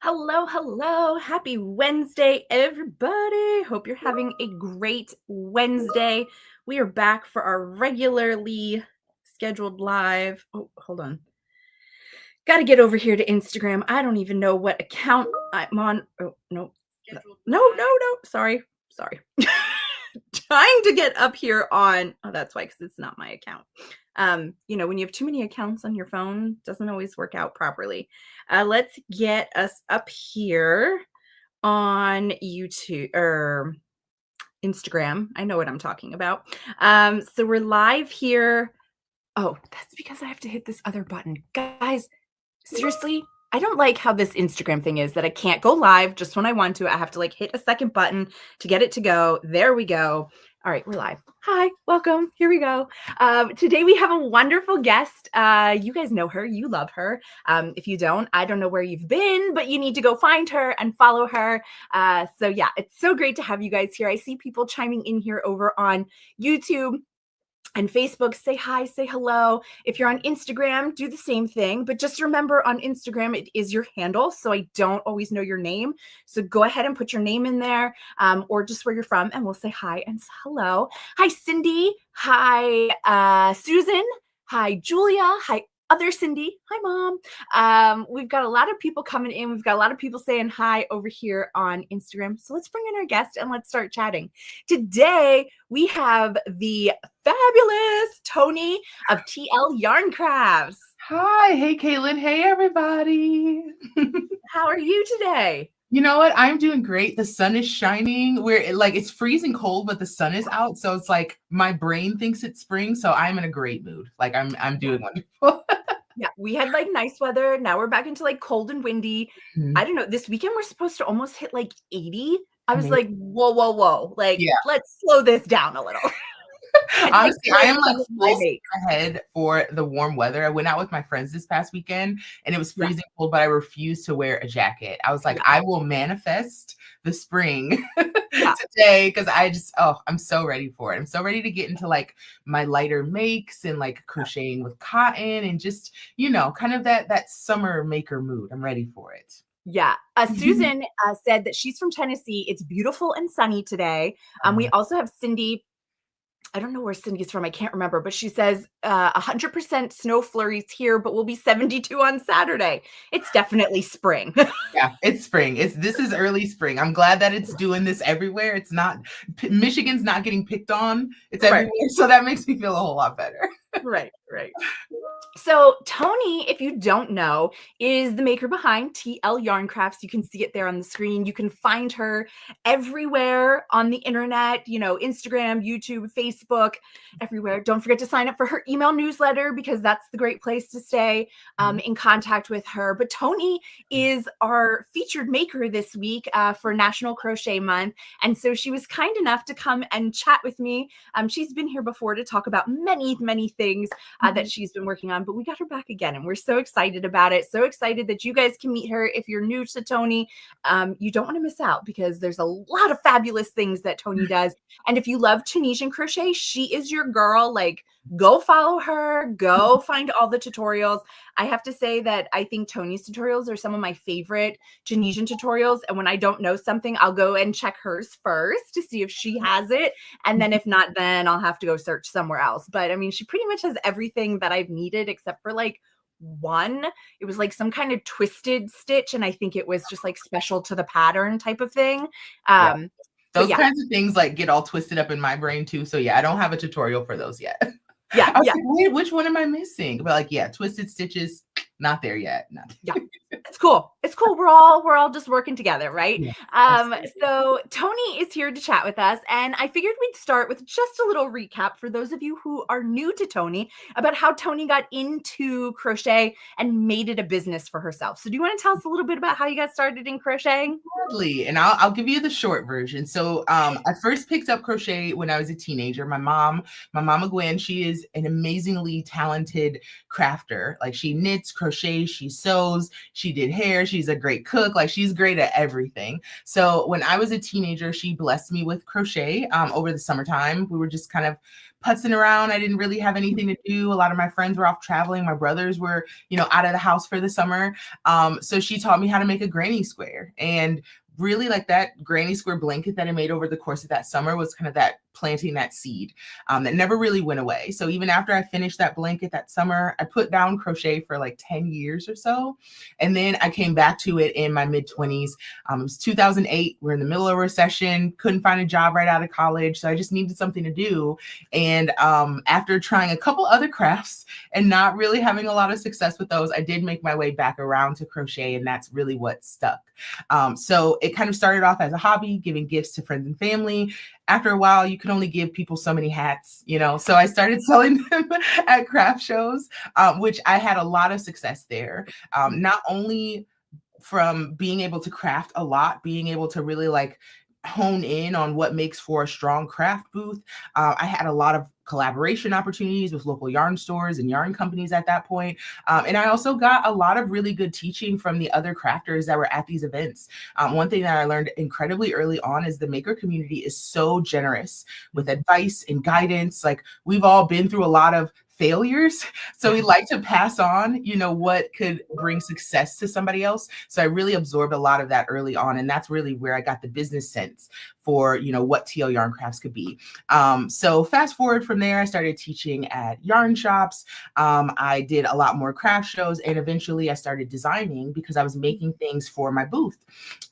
Hello, hello. Happy Wednesday, everybody. Hope you're having a great Wednesday. We are back for our regularly scheduled live. Oh, hold on. Got to get over here to Instagram. I don't even know what account I'm on. Oh, no. No. Sorry. Trying to get up here on. Oh, that's why, because it's not my account. When you have too many accounts on your phone, it doesn't always work out properly. Let's get us up here on YouTube or Instagram. I know what I'm talking about. So we're live here. Oh, that's because I have to hit this other button. Guys, seriously, I don't like how this Instagram thing is that I can't go live just when I want to. I have to hit a second button to get it to go. There we go. All right, we're live. Hi, welcome. Here we go. Today we have a wonderful guest. You guys know her. You love her. If you don't, I don't know where you've been, but you need to go find her and follow her. So yeah, it's so great to have you guys here. I see people chiming in here over on YouTube and Facebook. Say hi, say hello. If you're on Instagram, do the same thing. But just remember, on Instagram, it is your handle. So I don't always know your name. So go ahead and put your name in there, or just where you're from, and we'll say hi and hello. Hi, Cindy. Hi, Susan. Hi, Julia. Hi, other Cindy. Hi, Mom. We've got a lot of people coming in. We've got a lot of people saying hi over here on Instagram. So let's bring in our guest and let's start chatting. Today, we have the fabulous Toni of TL Yarn Crafts. Hi. Hey, Katelyn. Hey, everybody. How are you today? You know what? I'm doing great. The sun is shining. It's freezing cold, but the sun is out. So it's like my brain thinks it's spring. So I'm in a great mood. I'm doing wonderful. Yeah, we had nice weather. Now we're back into cold and windy. Mhm. I don't know. This weekend we're supposed to almost hit 80. I was Amazing. whoa. Yeah. Let's slow this down a little. Honestly, I am full ahead for the warm weather. I went out with my friends this past weekend and it was freezing cold, but I refused to wear a jacket. I was like, I will manifest the spring today because I'm so ready for it. I'm so ready to get into my lighter makes and crocheting with cotton and just, kind of that summer maker mood. I'm ready for it. Yeah. Susan said that she's from Tennessee. It's beautiful and sunny today. We also have Cindy. I don't know where Cindy's from. I can't remember, but she says 100% snow flurries here, but we'll be 72 on Saturday. It's definitely spring. Yeah, it's spring. This is early spring. I'm glad that it's doing this everywhere. It's not, Michigan's not getting picked on. It's everywhere. So that makes me feel a whole lot better. Right. So Toni, if you don't know, is the maker behind TL Yarn Crafts. You can see it there on the screen. You can find her everywhere on the internet, Instagram, YouTube, Facebook, everywhere. Don't forget to sign up for her email newsletter because that's the great place to stay in contact with her. But Toni is our featured maker this week for National Crochet Month. And so she was kind enough to come and chat with me. She's been here before to talk about many, many things that she's been working on, but we got her back again and we're so excited about it. So excited that you guys can meet her. If you're new to Toni, you don't want to miss out because there's a lot of fabulous things that Toni does. And if you love Tunisian crochet, she is your girl. Go follow her, go find all the tutorials. I have to say that I think Toni's tutorials are some of my favorite Tunisian tutorials. And when I don't know something, I'll go and check hers first to see if she has it. And then if not, then I'll have to go search somewhere else. But I mean, she pretty much has everything that I've needed except for one. It was some kind of twisted stitch. And I think it was just special to the pattern type of thing. Those kinds of things get all twisted up in my brain too. So yeah, I don't have a tutorial for those yet. Yeah. I was like, wait, which one am I missing? But twisted stitches, not there yet. Yeah. It's cool. We're all just working together, right? Yeah, so Toni is here to chat with us, and I figured we'd start with just a little recap for those of you who are new to Toni about how Toni got into crochet and made it a business for herself. So do you want to tell us a little bit about how you got started in crocheting? Gladly. And I'll give you the short version. So I first picked up crochet when I was a teenager. My mama Gwen, she is an amazingly talented crafter. She knits, crochets, she sews, she did hair, she She's a great cook. Like, she's great at everything. So when I was a teenager, she blessed me with crochet over the summertime. We were just kind of putzing around. I didn't really have anything to do. A lot of my friends were off traveling. My brothers were, out of the house for the summer. So she taught me how to make a granny square. And really, like, that granny square blanket that I made over the course of that summer was kind of that planting that seed that never really went away. So even after I finished that blanket that summer, I put down crochet for like 10 years or so. And then I came back to it in my mid-20s. It was 2008. We're in the middle of a recession, couldn't find a job right out of college. So I just needed something to do. And after trying a couple other crafts and not really having a lot of success with those, I did make my way back around to crochet. And that's really what stuck. So it kind of started off as a hobby, giving gifts to friends and family. After a while, you can only give people so many hats, so I started selling them at craft shows, which I had a lot of success there. Not only from being able to craft a lot, being able to really like hone in on what makes for a strong craft booth. I had a lot of collaboration opportunities with local yarn stores and yarn companies at that point. And I also got a lot of really good teaching from the other crafters that were at these events. One thing that I learned incredibly early on is the maker community is so generous with advice and guidance. Like, we've all been through a lot of failures. So we like to pass on, what could bring success to somebody else. So I really absorbed a lot of that early on. And that's really where I got the business sense for, what TL Yarn Crafts could be. So fast forward from there, I started teaching at yarn shops. I did a lot more craft shows, and eventually I started designing because I was making things for my booth.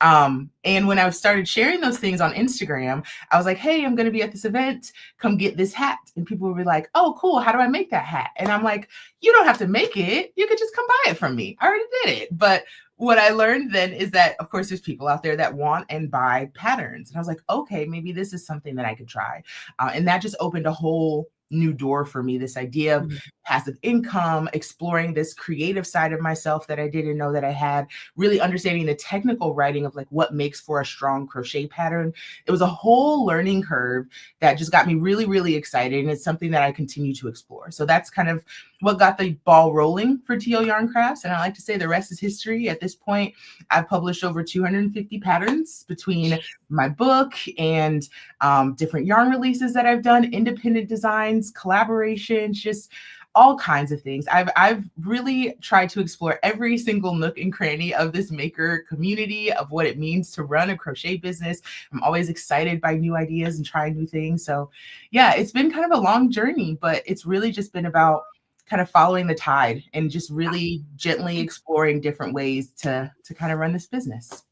And when I started sharing those things on Instagram, I was like, hey, I'm going to be at this event. Come get this hat. And people would be like, oh, cool. How do I make that hat? And I'm like, you don't have to make it. You could just come buy it from me. I already did it. But what I learned then is that, of course, there's people out there that want and buy patterns. And I was like, okay, maybe this is something that I could try. And that just opened a whole new door for me, this idea of passive income, exploring this creative side of myself that I didn't know that I had, really understanding the technical writing of like what makes for a strong crochet pattern. It was a whole learning curve that just got me really, really excited. And it's something that I continue to explore. So that's kind of what got the ball rolling for TL Yarn Crafts. And I like to say the rest is history. At this point, I've published over 250 patterns between my book and different yarn releases that I've done, independent designs, collaborations, just all kinds of things. I've really tried to explore every single nook and cranny of this maker community, of what it means to run a crochet business. I'm always excited by new ideas and trying new things. So yeah, it's been kind of a long journey, but it's really just been about kind of following the tide and just really gently exploring different ways to kind of run this business.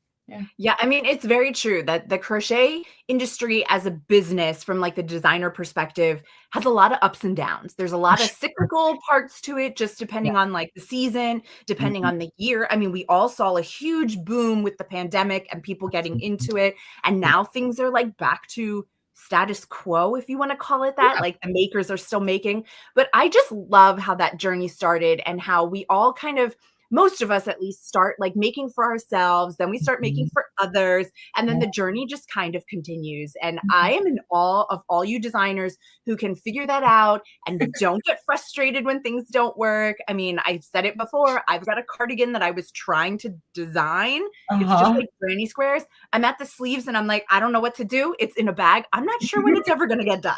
Yeah, I mean, it's very true that the crochet industry as a business, from like the designer perspective, has a lot of ups and downs. There's a lot of cyclical parts to it, just depending on like the season, depending on the year. I mean, we all saw a huge boom with the pandemic and people getting into it. And now things are like back to status quo, if you want to call it that. Like, the makers are still making. But I just love how that journey started, and how we all kind of, most of us at least, start like making for ourselves, then we start making for others, and then the journey just kind of continues. And I am in awe of all you designers who can figure that out and don't get frustrated when things don't work. I mean, I've said it before, I've got a cardigan that I was trying to design. It's just like granny squares. I'm at the sleeves and I'm like, I don't know what to do. It's in a bag. I'm not sure when it's ever going to get done.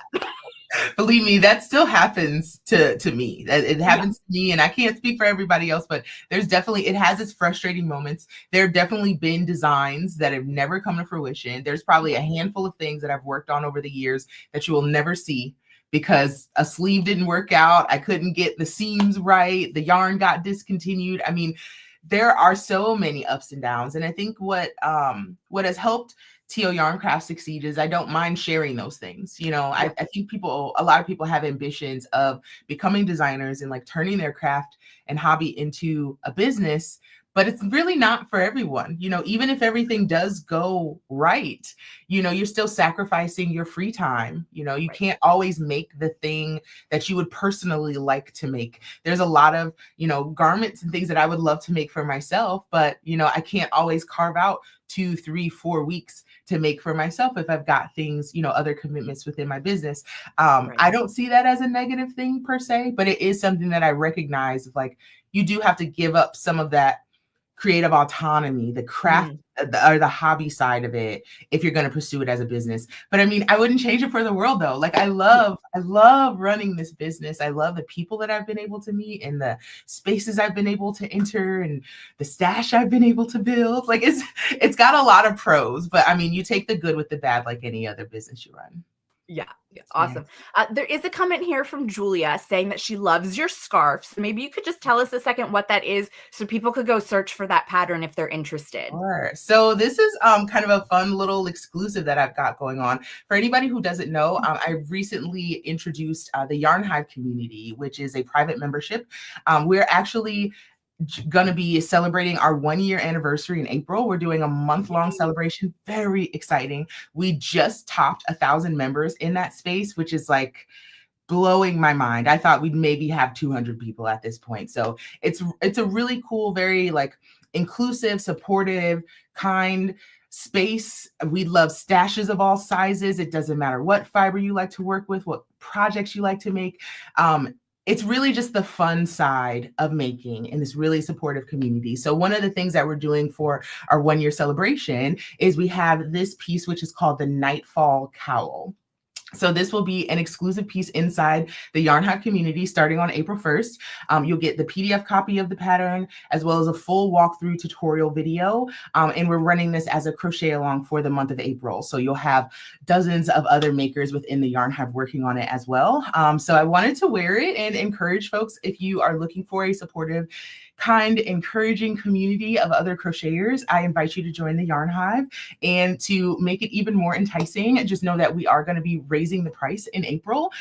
Believe me, that still happens to me. It happens to me, and I can't speak for everybody else, but there's definitely, it has its frustrating moments. There have definitely been designs that have never come to fruition. There's probably a handful of things that I've worked on over the years that you will never see because a sleeve didn't work out. I couldn't get the seams right. The yarn got discontinued. I mean, there are so many ups and downs. And I think what has helped TL Yarn Craft succeed is I don't mind sharing those things. I think a lot of people have ambitions of becoming designers and like turning their craft and hobby into a business, but it's really not for everyone. Even if everything does go right, you're still sacrificing your free time. You can't always make the thing that you would personally like to make. There's a lot of, garments and things that I would love to make for myself, but, I can't always carve out 2, 3, 4 weeks to make for myself if I've got things, other commitments within my business. I don't see that as a negative thing per se, but it is something that I recognize, like, you do have to give up some of that creative autonomy, the craft or the hobby side of it, if you're going to pursue it as a business. But I mean, I wouldn't change it for the world though. Like I love running this business. I love the people that I've been able to meet and the spaces I've been able to enter and the stash I've been able to build. Like it's got a lot of pros, but I mean, you take the good with the bad like any other business you run. Yeah, awesome. There is a comment here from Julia saying that she loves your scarf. So maybe you could just tell us a second what that is so people could go search for that pattern if they're interested. Sure. So this is kind of a fun little exclusive that I've got going on. For anybody who doesn't know, I recently introduced the Yarn Hive community, which is a private membership. We're actually going to be celebrating our 1-year anniversary in April. We're doing a month-long celebration. Very exciting. We just topped 1,000 members in that space, which is like blowing my mind. I thought we'd maybe have 200 people at this point. So it's a really cool, very like inclusive, supportive, kind space. We love stashes of all sizes. It doesn't matter what fiber you like to work with, what projects you like to make. It's really just the fun side of making in this really supportive community. So one of the things that we're doing for our 1-year celebration is we have this piece, which is called the Nightfall Cowl. So this will be an exclusive piece inside the Yarn Hive community starting on April 1st. You'll get the PDF copy of the pattern as well as a full walkthrough tutorial video. And we're running this as a crochet along for the month of April. So you'll have dozens of other makers within the Yarn Hive working on it as well. So I wanted to wear it and encourage folks, if you are looking for a supportive, kind, encouraging community of other crocheters, I invite you to join the Yarn Hive. And to make it even more enticing, just know that we are going to be raising the price in April.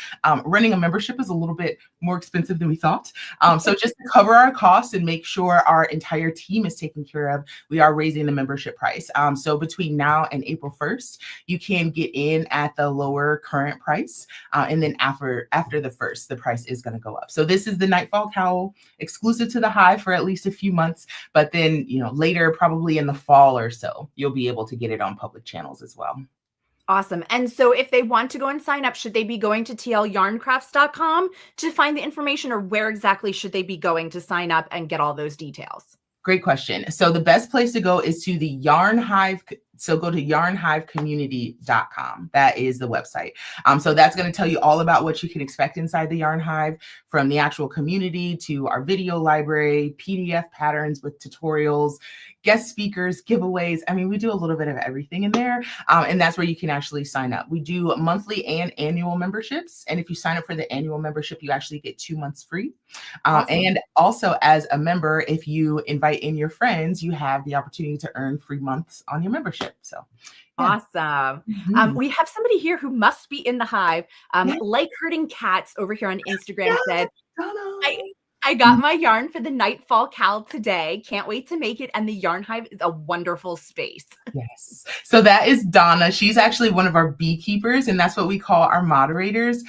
Running a membership is a little bit more expensive than we thought. So just to cover our costs and make sure our entire team is taken care of, we are raising the membership price. So between now and April 1st, you can get in at the lower current price. And then after the 1st, the price is going to go up. So this is the Nightfall Cowl, exclusive to the Hive for at least a few months, but then, you know, later, probably in the fall or so, you'll be able to get it on public channels as well. Awesome. And so if they want to go and sign up, should they be going to tlyarncrafts.com to find the information, or where exactly should they be going to sign up and get all those details? Great question. So the best place to go is to the Yarn Hive. So go to yarnhivecommunity.com. That is the website. So that's going to tell you all about what you can expect inside the Yarn Hive, from the actual community to our video library, PDF patterns with tutorials, guest speakers, giveaways. I mean, we do a little bit of everything in there. And that's where you can actually sign up. We do monthly and annual memberships. And if you sign up for the annual membership, you actually get 2 months free. Awesome. And also, as a member, if you invite in your friends, you have the opportunity to earn free months on your membership. So yeah. Awesome. We have somebody here who must be in the Hive. Like Herding Cats over here on Instagram said, I got my yarn for the Nightfall Cowl today. Can't wait to make it. And the Yarn Hive is a wonderful space. Yes. So that is Donna. She's actually one of our beekeepers, and that's what we call our moderators.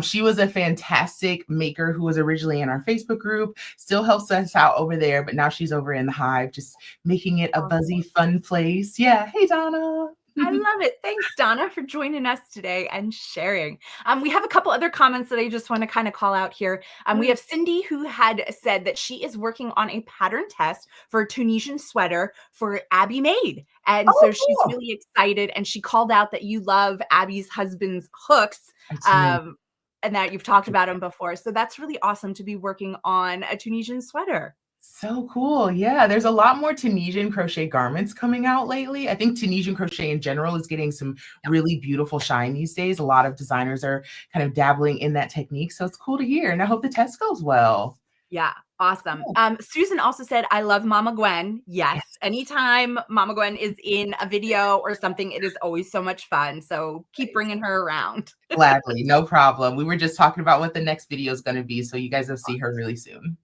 She was a fantastic maker who was originally in our Facebook group, still helps us out over there, but now she's over in the Hive, just making it a buzzy, fun place. Yeah. Hey, Donna. I love it. Thanks, Donna, for joining us today and sharing. We have a couple other comments that I just want to kind of call out here. We have Cindy, who had said that she is working on a pattern test for a Tunisian sweater for Abby Made. And so she's really excited. And she called out that you love Abby's husband's hooks. And that you've talked about them before. So that's really awesome to be working on a Tunisian sweater. So cool. Yeah, there's a lot more Tunisian crochet garments coming out lately. I think Tunisian crochet in general is getting some really beautiful shine these days. A lot of designers are kind of dabbling in that technique. So it's cool to hear. And I hope the test goes well. Yeah, awesome. Susan also said, I love Mama Gwen. Yes. Anytime Mama Gwen is in a video or something, it is always so much fun. So keep bringing her around. Gladly. No problem. We were just talking about what the next video is going to be. So you guys will see her really soon.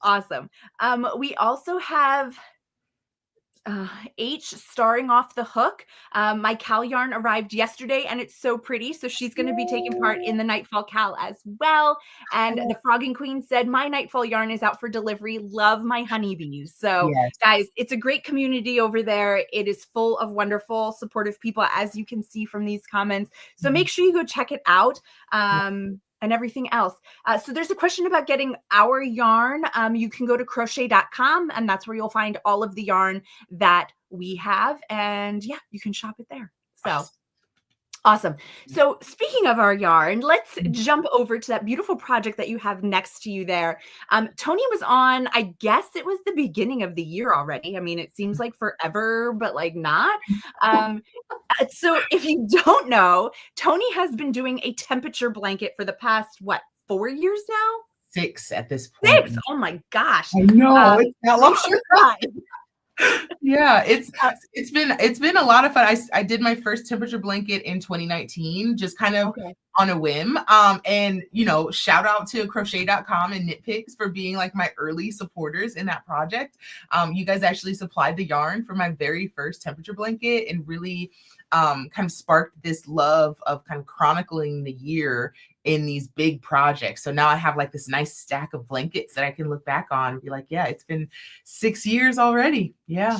Awesome. We also have H starring off the hook. My cowl yarn arrived yesterday and it's so pretty. So she's going to be taking part in the Nightfall Cowl as well. And the Frogging Queen said, my Nightfall yarn is out for delivery. Love my honeybees. So guys, it's a great community over there. It is full of wonderful, supportive people, as you can see from these comments. So make sure you go check it out. and everything else. So there's a question about getting our yarn. You can go to crochet.com, and that's where you'll find all of the yarn that we have. And yeah, you can shop it there. So awesome. So speaking of our yarn, let's jump over to that beautiful project that you have next to you there. Toni was on, I guess it was the beginning of the year already. I mean, it seems like forever, but like not. So if you don't know, Toni has been doing a temperature blanket for the past, what, 4 years now? 6 at this point. 6. Oh my gosh. I know. It's that long. Yeah, it's been a lot of fun. I did my first temperature blanket in 2019, just kind of on a whim. And shout out to crochet.com and Knitpicks for being like my early supporters in that project. You guys actually supplied the yarn for my very first temperature blanket and really kind of sparked this love of kind of chronicling the year in these big projects. So now I have like this nice stack of blankets that I can look back on and be like, yeah, it's been 6 years already. Yeah.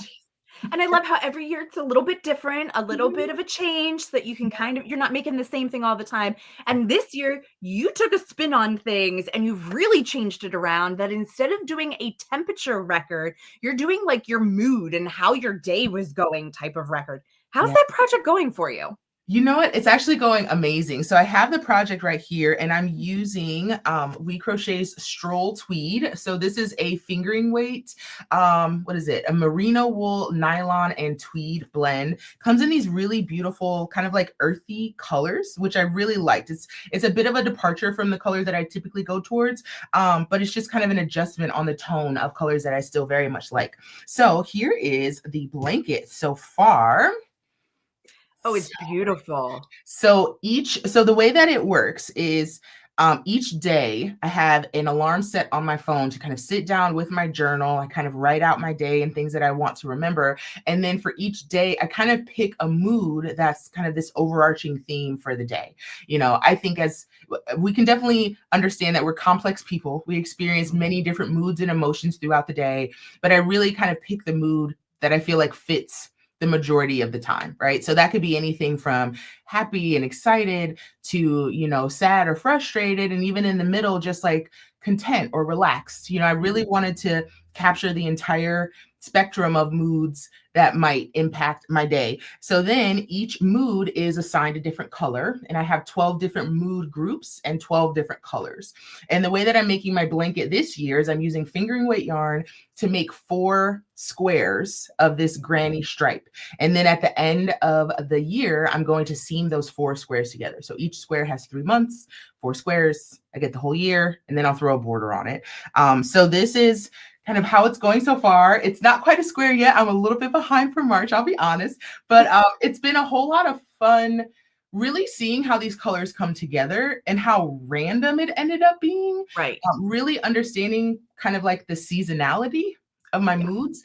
And I love how every year it's a little bit different, a little bit of a change so that you can you're not making the same thing all the time. And this year you took a spin on things and you've really changed it around, that instead of doing a temperature record, you're doing like your mood and how your day was going type of record. How's that project going for you? You know what? It's actually going amazing. So I have the project right here and I'm using We Crochet's Stroll Tweed. So this is a fingering weight, what is it? A merino wool, nylon, and tweed blend. Comes in these really beautiful kind of like earthy colors, which I really liked. It's a bit of a departure from the color that I typically go towards, but it's just kind of an adjustment on the tone of colors that I still very much like. So here is the blanket so far. Oh, it's beautiful. So the way that it works is each day I have an alarm set on my phone to kind of sit down with my journal. I kind of write out my day and things that I want to remember. And then for each day, I kind of pick a mood that's kind of this overarching theme for the day. I think as we can definitely understand that we're complex people. We experience many different moods and emotions throughout the day, but I really kind of pick the mood that I feel like fits the majority of the time, right? So that could be anything from happy and excited to, sad or frustrated. And even in the middle, just like content or relaxed. I really wanted to capture the entire spectrum of moods that might impact my day. So then each mood is assigned a different color, and I have 12 different mood groups and 12 different colors. And the way that I'm making my blanket this year is I'm using fingering weight yarn to make 4 squares of this granny stripe. And then at the end of the year, I'm going to seam those 4 squares together. So each square has 3 months, 4 squares. I get the whole year, and then I'll throw a border on it. So this is kind of how it's going so far. It's not quite a square yet. I'm a little bit behind for March, I'll be honest, but it's been a whole lot of fun really seeing how these colors come together and how random it ended up being. Right. Really understanding kind of like the seasonality of my moods.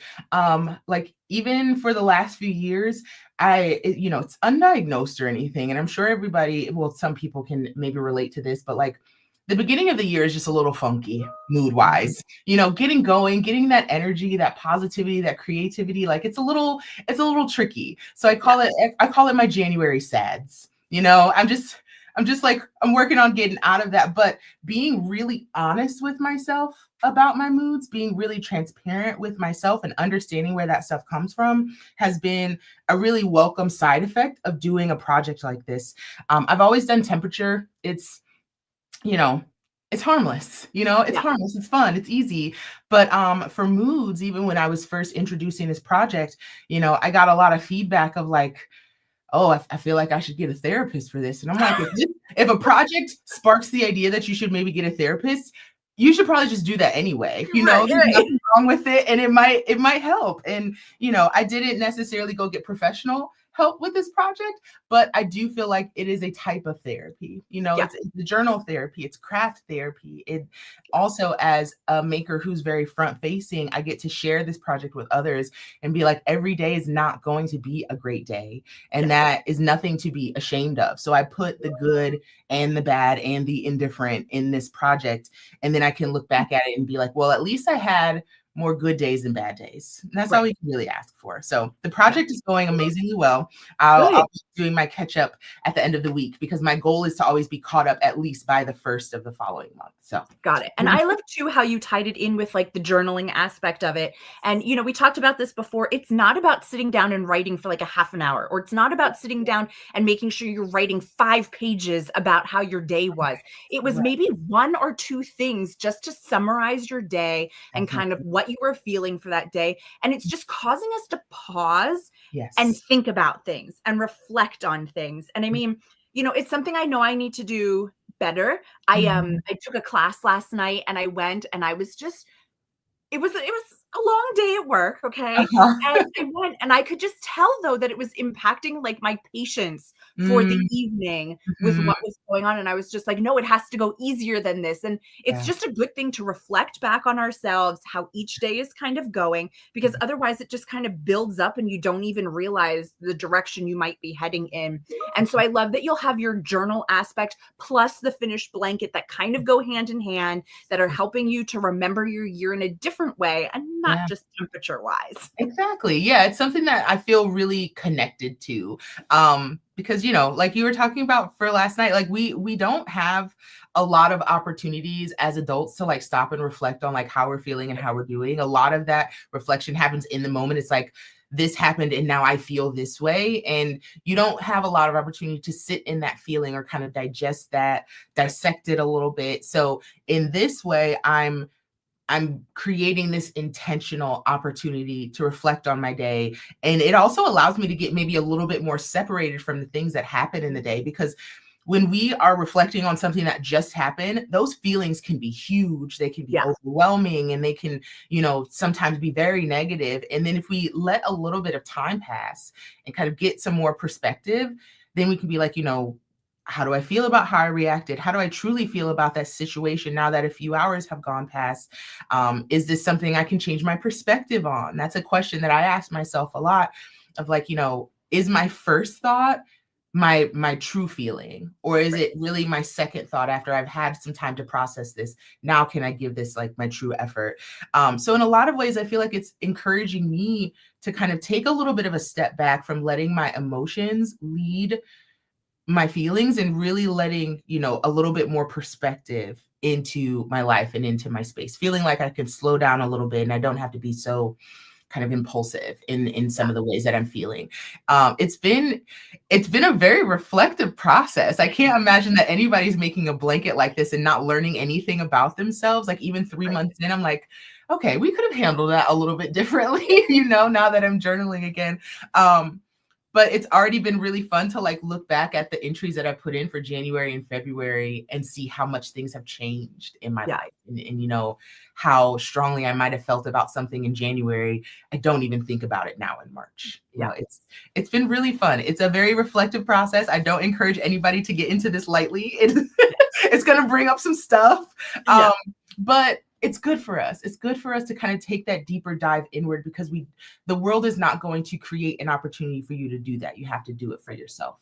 Like even for the last few years, it's undiagnosed or anything. And I'm sure some people can maybe relate to this, but like the beginning of the year is just a little funky mood wise, getting going, getting that energy, that positivity, that creativity. Like it's a little tricky. So I call it my January sads. I'm just like, I'm working on getting out of that, but being really honest with myself about my moods, being really transparent with myself and understanding where that stuff comes from has been a really welcome side effect of doing a project like this. I've always done temperature. It's harmless, it's harmless, it's fun, it's easy. But for moods, even when I was first introducing this project, I got a lot of feedback of like, oh, I feel like I should get a therapist for this. And I'm like, if a project sparks the idea that you should maybe get a therapist, you should probably just do that anyway. There's nothing wrong with it. And it might help. And, I didn't necessarily go get professional help with this project, but I do feel like it is a type of therapy. It's the journal therapy, it's craft therapy. It also, as a maker who's very front facing, I get to share this project with others and be like, every day is not going to be a great day. And that is nothing to be ashamed of. So I put the good and the bad and the indifferent in this project. And then I can look back at it and be like, well, at least I had more good days than bad days. And that's all Right. we can really ask for. So the project is going amazingly well. Good. I'll be doing my catch up at the end of the week because my goal is to always be caught up at least by the first of the following month. So Got it. And I love too how you tied it in with like the journaling aspect of it. And, you know, we talked about this before. It's not about sitting down and writing for like a half an hour, or it's not about sitting down and making sure you're writing 5 pages about how your day was. It was right. maybe 1 or 2 things just to summarize your day and kind of what you were feeling for that day. And it's just causing us to pause and Yes. think about things and reflect on things. And I mean, you know, it's something I know I need to do better. I took a class last night and I went and I was just it was a long day at work, okay? Uh-huh. And I went and I could just tell though that it was impacting like my patience for the Mm, evening with mhm. what was going on. And I was just like, no, it has to go easier than this. And it's Yeah. just a good thing to reflect back on ourselves, how each day is kind of going, because otherwise it just kind of builds up and you don't even realize the direction you might be heading in. And so I love that you'll have your journal aspect plus the finished blanket that kind of go hand in hand, that are helping you to remember your year in a different way and not Yeah. just temperature wise. Exactly. Yeah, it's something that I feel really connected to. Because like you were talking about for last night, like we don't have a lot of opportunities as adults to like stop and reflect on like how we're feeling and how we're doing. A lot of that reflection happens in the moment. It's like this happened and now I feel this way. And you don't have a lot of opportunity to sit in that feeling or kind of digest that, dissect it a little bit. So in this way, I'm creating this intentional opportunity to reflect on my day. And it also allows me to get maybe a little bit more separated from the things that happen in the day, because when we are reflecting on something that just happened, those feelings can be huge. They can be Yeah. overwhelming and they can, sometimes be very negative. And then if we let a little bit of time pass and kind of get some more perspective, then we can be like, how do I feel about how I reacted? How do I truly feel about that situation now that a few hours have gone past? Is this something I can change my perspective on? That's a question that I ask myself a lot of like, is my first thought my true feeling, or is Right. it really my second thought after I've had some time to process this? Now can I give this like my true effort? So in a lot of ways, I feel like it's encouraging me to kind of take a little bit of a step back from letting my emotions lead my feelings and really letting, a little bit more perspective into my life and into my space, feeling like I can slow down a little bit and I don't have to be so kind of impulsive in some Yeah. of the ways that I'm feeling. It's been a very reflective process. I can't imagine that anybody's making a blanket like this and not learning anything about themselves. Like even 3 months in, I'm like, okay, we could have handled that a little bit differently, now that I'm journaling again. But it's already been really fun to like look back at the entries that I put in for January and February and see how much things have changed in my Yeah. life, and how strongly I might have felt about something in January. I don't even think about it now in March. Yeah. It's been really fun. It's a very reflective process. I don't encourage anybody to get into this lightly. It's going to bring up some stuff. Yeah. But it's good for us. It's good for us to kind of take that deeper dive inward, because the world is not going to create an opportunity for you to do that. You have to do it for yourself.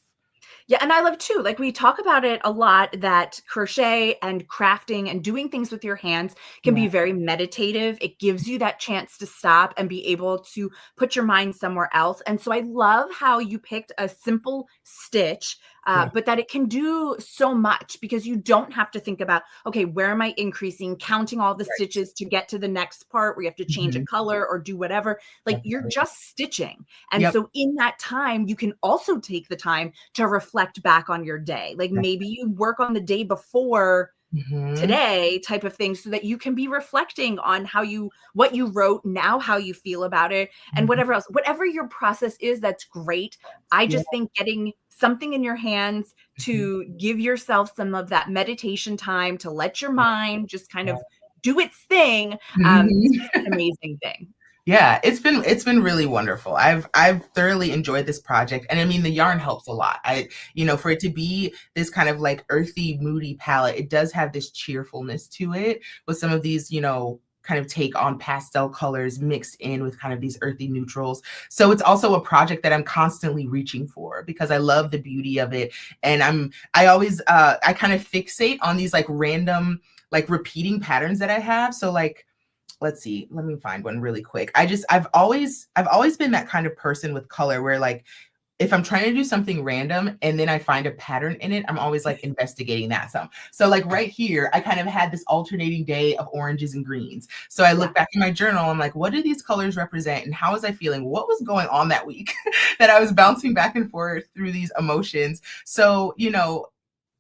Yeah, and I love too, like we talk about it a lot, that crochet and crafting and doing things with your hands can Yeah. be very meditative. It gives you that chance to stop and be able to put your mind somewhere else. And so I love how you picked a simple stitch, Yeah. but that it can do so much, because you don't have to think about, okay, where am I increasing, counting all the Right. stitches to get to the next part where you have to change a Mhm. color or do whatever. Like you're Definitely. just stitching. And Yep. so in that time, you can also take the time to reflect back on your day. Like Right. maybe you work on the day before Mhm. today type of thing, so that you can be reflecting on what you wrote now, how you feel about it, and Mhm. whatever your process is. That's great. I Yeah. just think getting something in your hands Mhm. to give yourself some of that meditation time to let your Yeah. mind just kind Yeah. of do its thing, is Mhm. just an amazing thing. Yeah, it's been really wonderful. I've thoroughly enjoyed this project. And I mean the yarn helps a lot. For it to be this kind of like earthy, moody palette, it does have this cheerfulness to it with some of these, kind of take on pastel colors mixed in with kind of these earthy neutrals. So it's also a project that I'm constantly reaching for because I love the beauty of it. And I always I kind of fixate on these like random like repeating patterns that I have. So like let's see, let me find one really quick. I've always been that kind of person with color where like if I'm trying to do something random and then I find a pattern in it, I'm always like investigating that some. So like right here, I kind of had this alternating day of oranges and greens. So I look back in my journal, I'm like, what do these colors represent and how was I feeling? What was going on that week that I was bouncing back and forth through these emotions? So,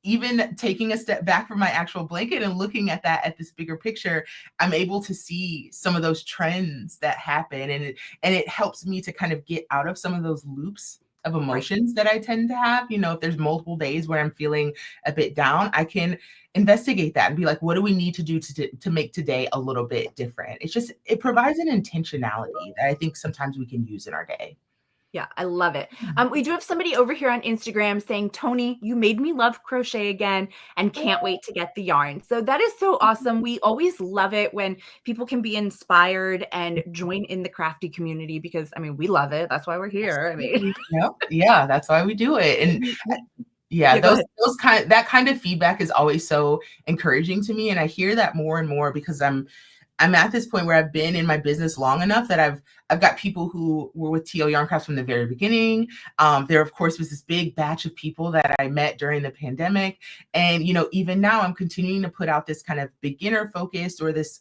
even taking a step back from my actual blanket and looking at this bigger picture, I'm able to see some of those trends that happen, and it helps me to kind of get out of some of those loops of emotions that I tend to have. If there's multiple days where I'm feeling a bit down, I can investigate that and be like, what do we need to do to make today a little bit different? It provides an intentionality that I think sometimes we can use in our day. Yeah, I love it. We do have somebody over here on Instagram saying, Toni, you made me love crochet again and can't wait to get the yarn. So that is so awesome. We always love it when people can be inspired and join in the crafty community because, I mean, we love it. That's why we're here. I mean, yeah, that's why we do it. And yeah, that kind of feedback is always so encouraging to me. And I hear that more and more because I'm at this point where I've been in my business long enough that I've got people who were with T.O. Yarn Crafts from the very beginning. There, of course, was this big batch of people that I met during the pandemic. And, even now I'm continuing to put out this kind of beginner focused or this,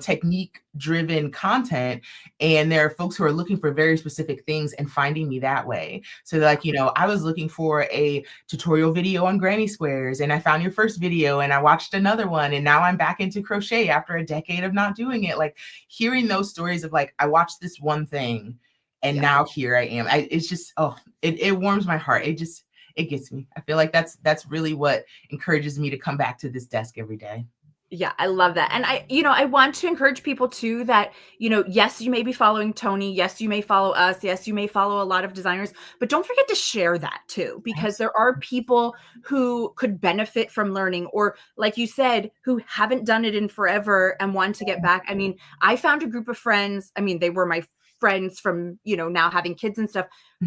technique driven content. And there are folks who are looking for very specific things and finding me that way. So like, I was looking for a tutorial video on granny squares and I found your first video and I watched another one. And now I'm back into crochet after a decade of not doing it. Like hearing those stories of like, I watched this one thing and now here I am. It's just, it warms my heart. It gets me. I feel like that's really what encourages me to come back to this desk every day. Yeah, I love that. And I want to encourage people too that, yes, you may be following Toni. Yes, you may follow us. Yes, you may follow a lot of designers, but don't forget to share that too, because there are people who could benefit from learning or like you said, who haven't done it in forever and want to get back. I mean, I found a group of friends. I mean, they were my friends from, now having kids and stuff.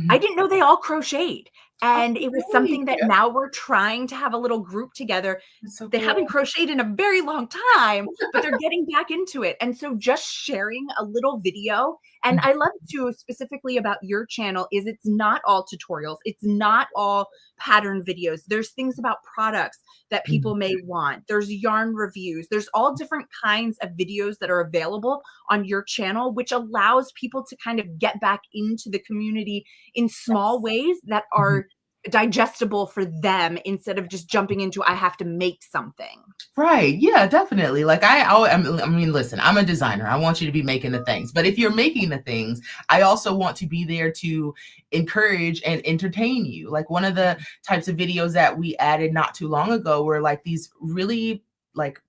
I didn't know they all crocheted. And it was something that now we're trying to have a little group together. They haven't crocheted in a very long time, but they're getting back into it. And so just sharing a little video. And I love too, specifically about your channel, is it's not all tutorials. It's not all pattern videos. There's things about products that people may want. There's yarn reviews. There's all different kinds of videos that are available on your channel, which allows people to kind of get back into the community in small ways that are digestible for them instead of just jumping into, I have to make something. Right. Yeah, definitely. Like I mean, listen, I'm a designer. I want you to be making the things, but if you're making the things, I also want to be there to encourage and entertain you. Like one of the types of videos that we added not too long ago were like these really like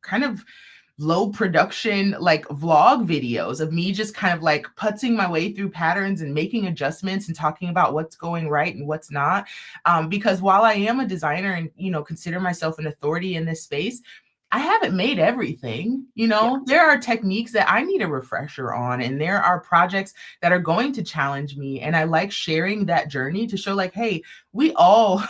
kind of low production like vlog videos of me just kind of like putzing my way through patterns and making adjustments and talking about what's going right and what's not. Because while I am a designer and, consider myself an authority in this space, I haven't made everything, there are techniques that I need a refresher on, and there are projects that are going to challenge me. And I like sharing that journey to show like, hey, we all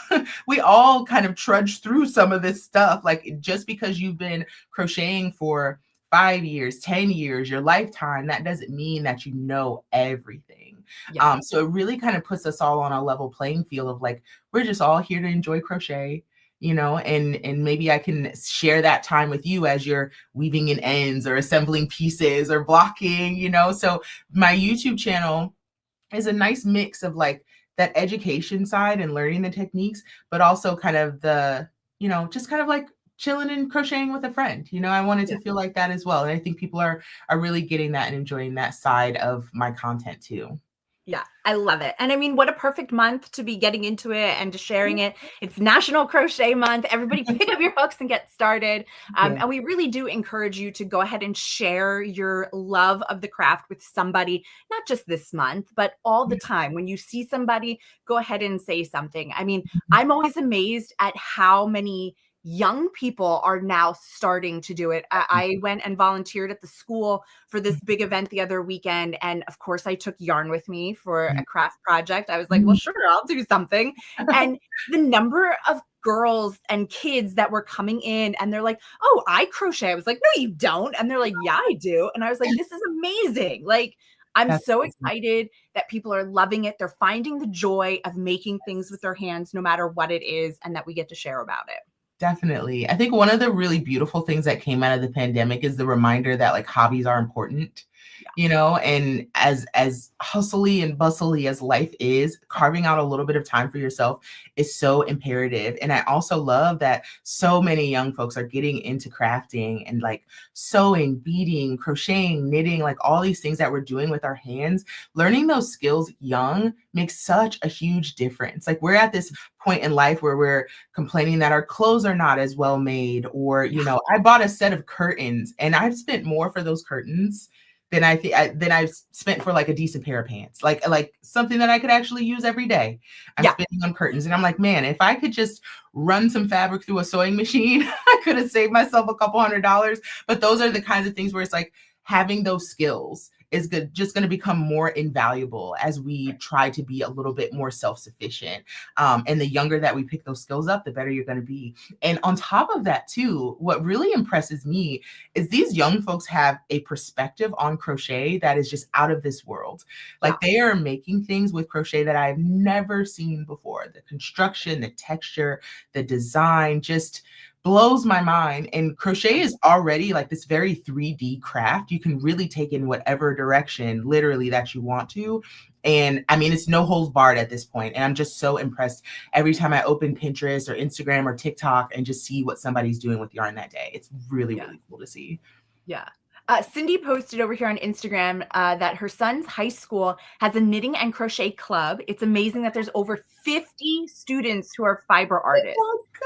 kind of trudge through some of this stuff. Like just because you've been crocheting for 5 years, 10 years, your lifetime, that doesn't mean that you know everything. So it really kind of puts us all on a level playing field of like, we're just all here to enjoy crochet. And maybe I can share that time with you as you're weaving in ends or assembling pieces or blocking, So my YouTube channel is a nice mix of like that education side and learning the techniques, but also kind of the, just kind of like chilling and crocheting with a friend. I wanted to feel like that as well. And I think people are really getting that and enjoying that side of my content too. Yeah, I love it. And I mean, what a perfect month to be getting into it and to sharing it. It's National Crochet Month. Everybody pick up your hooks and get started. And we really do encourage you to go ahead and share your love of the craft with somebody, not just this month, but all the time. When you see somebody, go ahead and say something. I mean, I'm always amazed at how many young people are now starting to do it. I went and volunteered at the school for this big event the other weekend. And of course, I took yarn with me for a craft project. I was like, well, sure, I'll do something. And the number of girls and kids that were coming in and they're like, oh, I crochet. I was like, no, you don't. And they're like, yeah, I do. And I was like, this is amazing. Like, I'm That's so awesome. excited that people are loving it. They're finding the joy of making things with their hands, no matter what it is, and that we get to share about it. Definitely. I think one of the really beautiful things that came out of the pandemic is the reminder that like hobbies are important, and as hustly and bustly as life is, carving out a little bit of time for yourself is so imperative. And I also love that so many young folks are getting into crafting and like sewing, beading, crocheting, knitting, like all these things that we're doing with our hands. Learning those skills young makes such a huge difference. Like we're at this point in life where we're complaining that our clothes are not as well made, or I bought a set of curtains and I've spent more for those curtains than I've spent for like a decent pair of pants, like something that I could actually use every day. I'm spending on curtains, and I'm like, man, if I could just run some fabric through a sewing machine, I could have saved myself a couple $100. But those are the kinds of things where it's like having those skills is just going to become more invaluable as we try to be a little bit more self-sufficient. And the younger that we pick those skills up, the better you're going to be. And on top of that too, what really impresses me is these young folks have a perspective on crochet that is just out of this world. Like they are making things with crochet that I've never seen before. The construction, the texture, the design, just blows my mind. And crochet is already like this very 3D craft. You can really take in whatever direction literally that you want to. And I mean, it's no holds barred at this point. And I'm just so impressed every time I open Pinterest or Instagram or TikTok and just see what somebody's doing with yarn that day. It's really, really cool to see. Yeah. Cindy posted over here on Instagram that her son's high school has a knitting and crochet club. It's amazing that there's over 50 students who are fiber artists.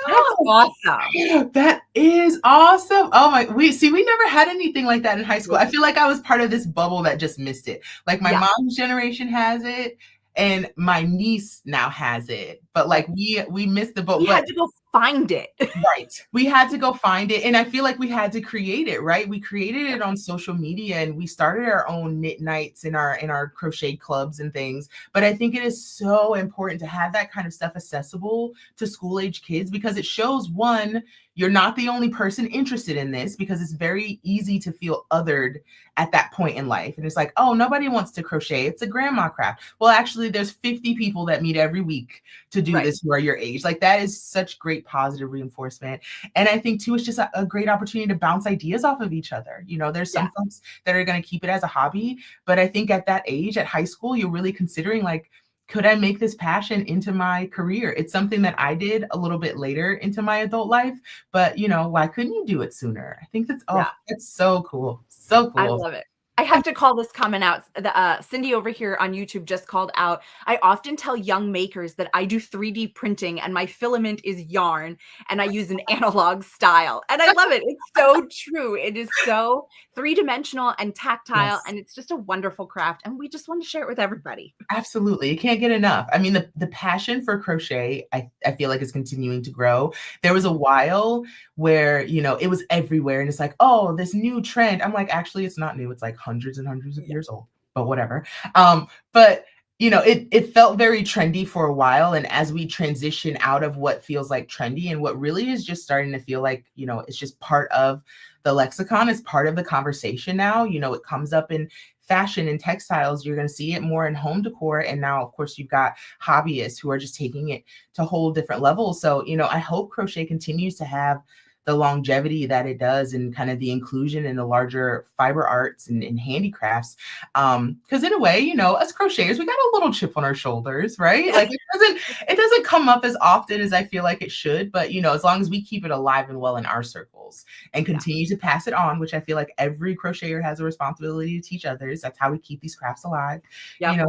Oh, that's awesome. That is awesome. Oh my, we never had anything like that in high school. I feel like I was part of this bubble that just missed it. Like my mom's generation has it, and my niece now has it. But like we missed the boat. We had to go find it. Right. We had to go find it. And I feel like we had to create it, right? We created it on social media, and we started our own knit nights in our crochet clubs and things. But I think it is so important to have that kind of stuff accessible to school age kids, because it shows, one, you're not the only person interested in this, because it's very easy to feel othered at that point in life. And it's like, oh, nobody wants to crochet. It's a grandma craft. Well, actually, there's 50 people that meet every week to do this who are your age. Like that is such great positive reinforcement. And I think too, it's just a great opportunity to bounce ideas off of each other. There's some folks that are going to keep it as a hobby, but I think at that age, at high school, you're really considering like, could I make this passion into my career? It's something that I did a little bit later into my adult life, but why couldn't you do it sooner? I think that's, it's so cool. So cool. I love it. I have to call this comment out. Cindy over here on YouTube just called out, I often tell young makers that I do 3D printing and my filament is yarn and I use an analog style. And I love it. It's so true. It is so three-dimensional and tactile, and it's just a wonderful craft. And we just want to share it with everybody. Absolutely. You can't get enough. I mean, the passion for crochet, I feel like is continuing to grow. There was a while where, it was everywhere and it's like, oh, this new trend. I'm like, actually, it's not new. It's like hundreds and hundreds of years old, but whatever. But it felt very trendy for a while. And as we transition out of what feels like trendy and what really is just starting to feel like, it's just part of the lexicon, is part of the conversation now. It comes up in fashion and textiles. You're going to see it more in home decor. And now, of course, you've got hobbyists who are just taking it to whole different levels. So, I hope crochet continues to have the longevity that it does, and kind of the inclusion in the larger fiber arts and handicrafts. Because in a way, us crocheters, we got a little chip on our shoulders, right? Like it doesn't come up as often as I feel like it should, but as long as we keep it alive and well in our circles and continue to pass it on, which I feel like every crocheter has a responsibility to teach others. That's how we keep these crafts alive.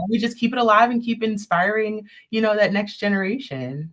We just keep it alive and keep inspiring, that next generation.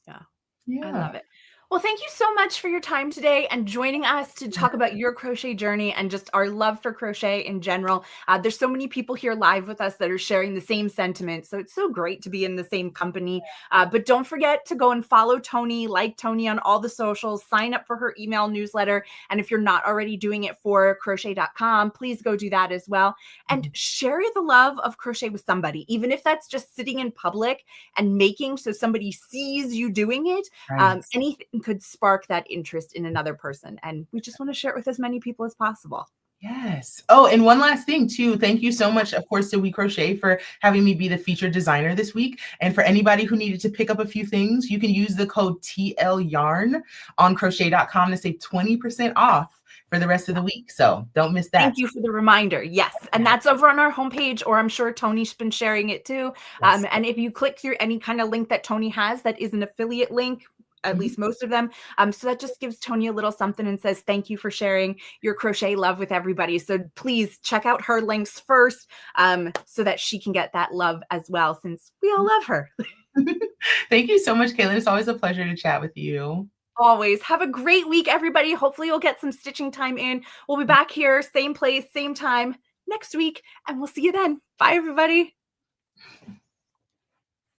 I love it. Well, thank you so much for your time today and joining us to talk about your crochet journey and just our love for crochet in general. There's so many people here live with us that are sharing the same sentiment. So it's so great to be in the same company. But don't forget to go and follow Toni, like Toni on all the socials, sign up for her email newsletter. And if you're not already doing it for crochet.com, please go do that as well. And share the love of crochet with somebody, even if that's just sitting in public and making so somebody sees you doing it. Right. Anything could spark that interest in another person. And we just want to share it with as many people as possible. Yes. Oh, and one last thing too. Thank you so much, of course, to We Crochet for having me be the featured designer this week. And for anybody who needed to pick up a few things, you can use the code TLYARN on crochet.com to save 20% off for the rest of the week. So don't miss that. Thank you for the reminder. Yes. And that's over on our homepage, or I'm sure Toni's been sharing it too. Yes. And if you click through any kind of link that Toni has, that is an affiliate link, at least most of them. So that just gives Toni a little something and says, thank you for sharing your crochet love with everybody. So please check out her links first so that she can get that love as well, since we all love her. Thank you so much, Katelyn. It's always a pleasure to chat with you. Always. Have a great week, everybody. Hopefully you'll get some stitching time in. We'll be back here, same place, same time next week, and we'll see you then. Bye, everybody.